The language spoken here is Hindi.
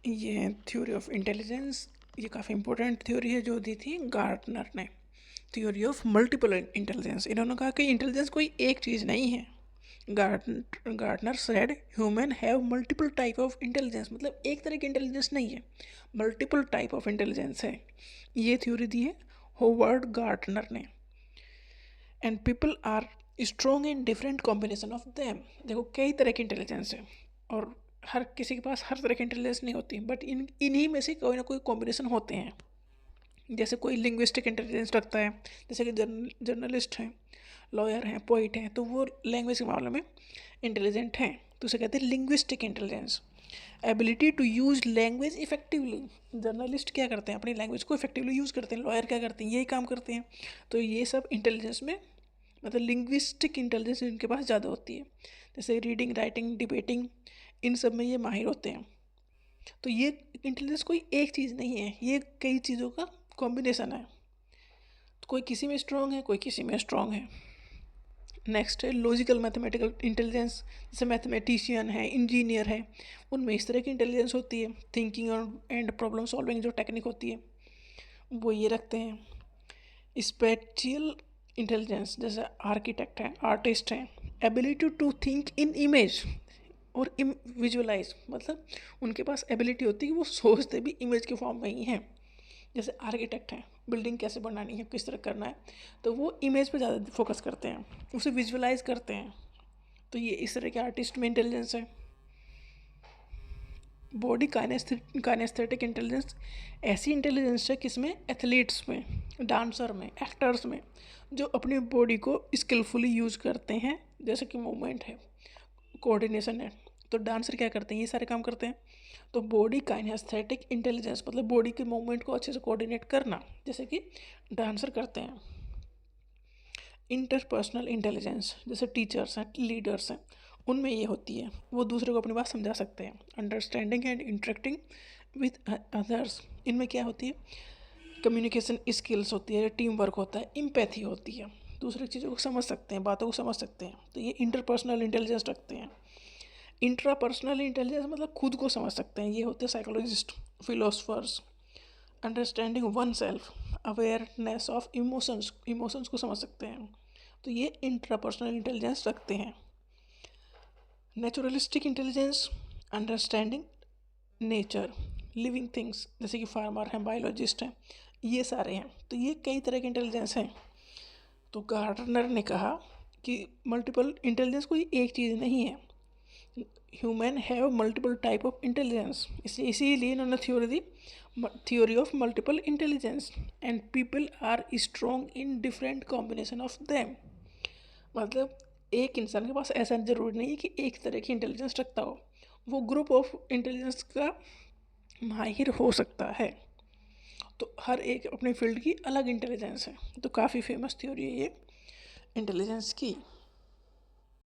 ये थ्योरी ऑफ इंटेलिजेंस, ये काफ़ी इंपॉर्टेंट थ्योरी है जो दी थी गार्टनर ने। थ्योरी ऑफ मल्टीपल इंटेलिजेंस, इन्होंने कहा कि इंटेलिजेंस कोई एक चीज़ नहीं है। Gartner said human have multiple type of intelligence, मतलब एक तरह की इंटेलिजेंस नहीं है, मल्टीपल टाइप ऑफ इंटेलिजेंस है। ये थ्योरी दी है होवर्ड गार्टनर ने। And people are strong in different combination of them. देखो कई तरह की इंटेलिजेंस है और हर किसी के पास हर तरह की इंटेलिजेंस नहीं होती, बट इन्हीं में से कोई ना कोई कॉम्बिनेशन होते हैं। जैसे कोई लिंग्विस्टिक इंटेलिजेंस रखता है, जैसे कि जर्नलिस्ट हैं, लॉयर हैं, पोइट हैं, तो वो लैंग्वेज के मामले में इंटेलिजेंट हैं, तो उसे कहते हैं linguistic intelligence. Ability to use language effectively, journalist क्या करते हैं, अपनी लैंग्वेज को इफेक्टिवली यूज़ करते हैं, लॉयर क्या करते हैं, यही काम करते हैं। तो ये सब इंटेलिजेंस में, मतलब लिंग्विस्टिक इंटेलिजेंस इनके पास ज़्यादा होती है। जैसे रीडिंग, राइटिंग, डिबेटिंग, इन सब में ये माहिर होते हैं। तो ये इंटेलिजेंस कोई एक चीज़ नहीं है, ये कई चीज़ों का कॉम्बिनेशन है। तो कोई किसी में स्ट्रांग है, कोई किसी में स्ट्रांग है। नेक्स्ट है लॉजिकल मैथमेटिकल इंटेलिजेंस, जैसे मैथमेटिशियन है, इंजीनियर है, उनमें इस तरह की इंटेलिजेंस होती है। थिंकिंग और एंड प्रॉब्लम सॉल्विंग जो टेक्निक होती है वो ये रखते हैं। स्पेटियल इंटेलिजेंस, जैसे आर्किटेक्ट हैं, आर्टिस्ट हैं, ability to think in image और विजुअलाइज, मतलब उनके पास एबिलिटी होती है कि वो सोचते भी इमेज के फॉर्म में ही हैं। जैसे आर्किटेक्ट हैं, बिल्डिंग कैसे बनानी है, किस तरह करना है, तो वो इमेज पे ज़्यादा फोकस करते हैं, उसे विजुअलाइज करते हैं। तो ये इस तरह के आर्टिस्ट में इंटेलिजेंस है। बॉडी काइनेस्थेटिक इंटेलिजेंस, ऐसी इंटेलिजेंस है किसमें, एथलीट्स में, डांसर में, एक्टर्स में, जो अपनी बॉडी को स्किलफुली यूज़ करते हैं। जैसे कि मूवमेंट है, कोऑर्डिनेशन है, तो डांसर क्या करते हैं, ये सारे काम करते हैं। तो बॉडी काइनेस्थेटिक इंटेलिजेंस मतलब बॉडी के मूवमेंट को अच्छे से कोऑर्डिनेट करना, जैसे कि डांसर करते हैं। इंटरपर्सनल इंटेलिजेंस, जैसे टीचर्स हैं, लीडर्स हैं, उनमें ये होती है, वो दूसरे को अपनी बात समझा सकते हैं। Understanding and interacting with others, इनमें क्या होती है, कम्युनिकेशन स्किल्स होती है, टीम वर्क होता है, इम्पैथी होती है, दूसरी चीज़ों को समझ सकते हैं, बातों को समझ सकते हैं, तो ये इंटरपर्सनल इंटेलिजेंस रखते हैं। इंट्रापर्सनल इंटेलिजेंस मतलब खुद को समझ सकते हैं, ये होते हैं psychologist, philosophers. Understanding one self, awareness of emotions, emotions को समझ सकते हैं, तो ये इंट्रापर्सनल इंटेलिजेंस रखते हैं। Naturalistic intelligence, understanding nature, living things, जैसे कि फार्मर हैं, बायोलॉजिस्ट हैं, ये सारे हैं। तो ये कई तरह के इंटेलिजेंस हैं। तो गार्डनर ने कहा कि मल्टीपल इंटेलिजेंस कोई एक चीज़ नहीं है, human have multiple type of intelligence, इसीलिए इन्होंने थ्योरी दी, theory of multiple intelligence, and people are strong in different combination of them. मतलब एक इंसान के पास ऐसा ज़रूरी नहीं है कि एक तरह की इंटेलिजेंस रखता हो, वो ग्रुप ऑफ इंटेलिजेंस का माहिर हो सकता है। तो हर एक अपनी फील्ड की अलग इंटेलिजेंस है, तो काफ़ी फेमस थ्योरी है ये इंटेलिजेंस की।